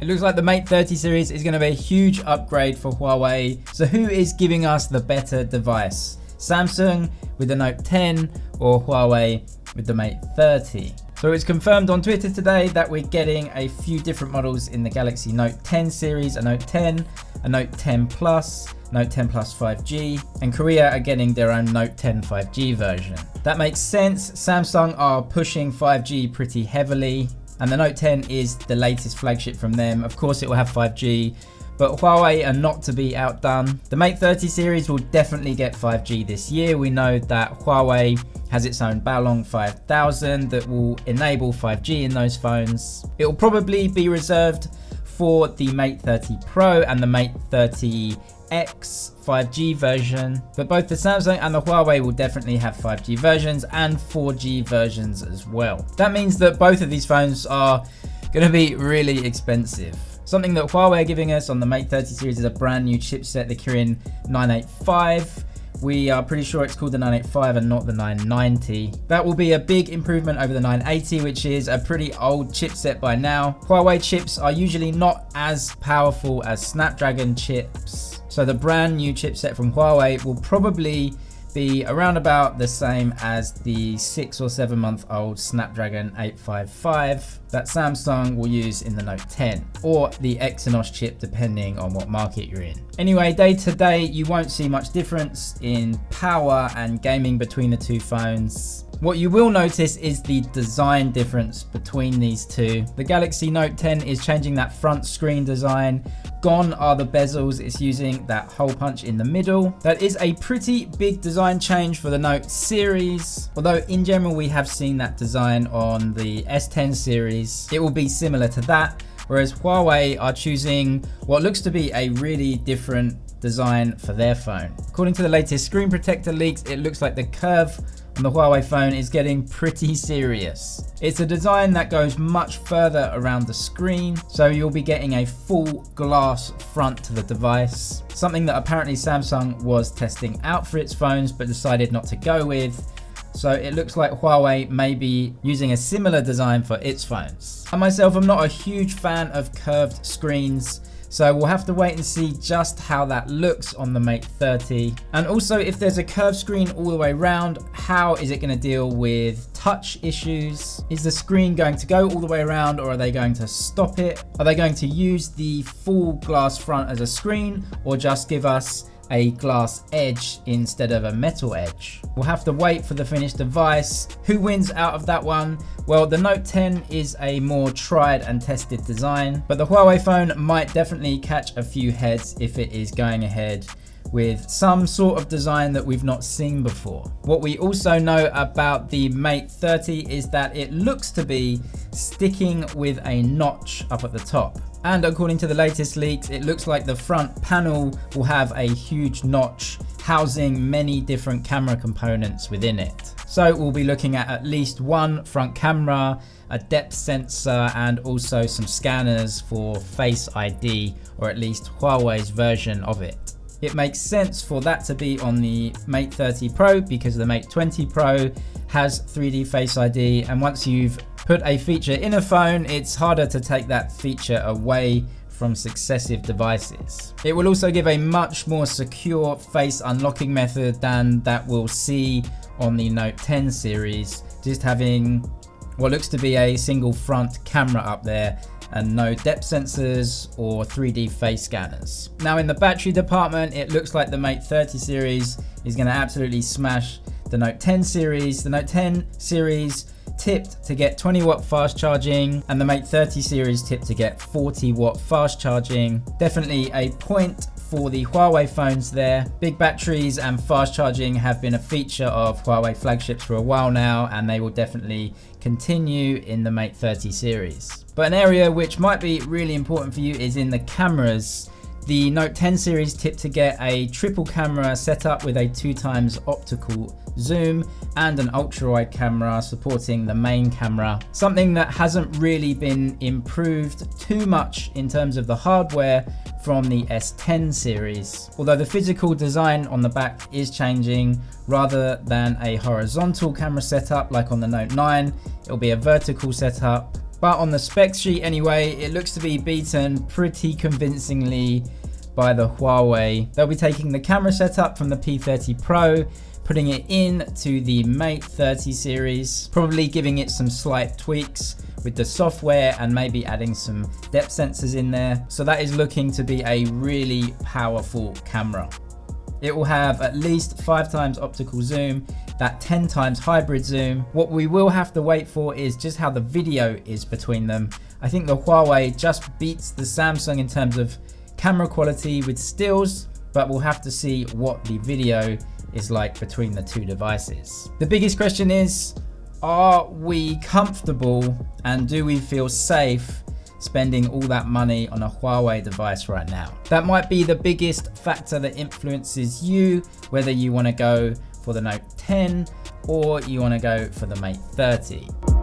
It looks like the Mate 30 series is going to be a huge upgrade for Huawei. So who is giving us the better device? Samsung with the Note 10 or Huawei with the Mate 30? So it's confirmed on Twitter today that we're getting a few different models in the Galaxy Note 10 series, a Note 10, a Note 10 Plus, Note 10 Plus 5G, and Korea are getting their own Note 10 5G version. That makes sense. Samsung are pushing 5G pretty heavily, and the Note 10 is the latest flagship from them. Of course it will have 5G, but Huawei are not to be outdone. The Mate 30 series will definitely get 5G this year. We know that Huawei has its own Baolong 5000 that will enable 5G in those phones. It will probably be reserved for the Mate 30 Pro and the Mate 30X 5G version, but both the Samsung and the Huawei will definitely have 5G versions and 4G versions as well. That means that both of these phones are going to be really expensive. Something that Huawei are giving us on the Mate 30 series is a brand new chipset, the Kirin 985. We are pretty sure it's called the 985 and not the 990. That will be a big improvement over the 980, which is a pretty old chipset by now. Huawei chips are usually not as powerful as Snapdragon chips, so the brand new chipset from Huawei will probably be around about the same as the 6 or 7 month old Snapdragon 855 that Samsung will use in the Note 10, or the Exynos chip depending on what market you're in. Anyway, day to day you won't see much difference in power and gaming between the two phones. What you will notice is the design difference between these two. The Galaxy Note 10 is changing that front screen design. Gone are the bezels, it's using that hole punch in the middle. That is a pretty big design change for the Note series. Although in general we have seen that design on the S10 series. It will be similar to that, whereas Huawei are choosing what looks to be a really different design for their phone. According to the latest screen protector leaks, it looks like the curve on the Huawei phone is getting pretty serious. It's a design that goes much further around the screen, so you'll be getting a full glass front to the device, something that apparently Samsung was testing out for its phones but decided not to go with. So it looks like Huawei may be using a similar design for its phones. I myself am not a huge fan of curved screens, so we'll have to wait and see just how that looks on the Mate 30. And also, if there's a curved screen all the way around, how is it going to deal with touch issues? Is the screen going to go all the way around, or are they going to stop it? Are they going to use the full glass front as a screen, or just give us a glass edge instead of a metal edge? We'll have to wait for the finished device. Who wins out of that one? Well, the Note 10 is a more tried and tested design, but the Huawei phone might definitely catch a few heads if it is going ahead with some sort of design that we've not seen before. What we also know about the Mate 30 is that it looks to be sticking with a notch up at the top. And according to the latest leaks, it looks like the front panel will have a huge notch housing many different camera components within it. So we'll be looking at least one front camera, a depth sensor, and also some scanners for Face ID, or at least Huawei's version of it. It makes sense for that to be on the Mate 30 Pro because the Mate 20 Pro has 3D Face ID, and once you've put a feature in a phone, it's harder to take that feature away from successive devices. It will also give a much more secure face unlocking method than that we'll see on the Note 10 series, just having what looks to be a single front camera up there and no depth sensors or 3D face scanners. Now in the battery department, it looks like the Mate 30 series is going to absolutely smash the Note 10 series. The Note 10 series tipped to get 20 watt fast charging, and the Mate 30 series tipped to get 40 watt fast charging. Definitely a point for the Huawei phones there. Big batteries and fast charging have been a feature of Huawei flagships for a while now, and they will definitely continue in the Mate 30 series. But an area which might be really important for you is in the cameras. The Note 10 series tipped to get a triple camera setup with a 2x optical zoom and an ultra-wide camera supporting the main camera, something that hasn't really been improved too much in terms of the hardware from the S10 series. Although the physical design on the back is changing, rather than a horizontal camera setup like on the Note 9, it'll be a vertical setup. But on the specs sheet anyway, it looks to be beaten pretty convincingly by the Huawei. They'll be taking the camera setup from the P30 Pro, putting it into the Mate 30 series, probably giving it some slight tweaks with the software and maybe adding some depth sensors in there. So that is looking to be a really powerful camera. It will have at least 5 times optical zoom, that 10 times hybrid zoom. What we will have to wait for is just how the video is between them. I think the Huawei just beats the Samsung in terms of camera quality with stills, but we'll have to see what the video is like between the two devices. The biggest question is, are we comfortable and do we feel safe spending all that money on a Huawei device right now? That might be the biggest factor that influences you, whether you want to go for the Note 10 or you want to go for the Mate 30.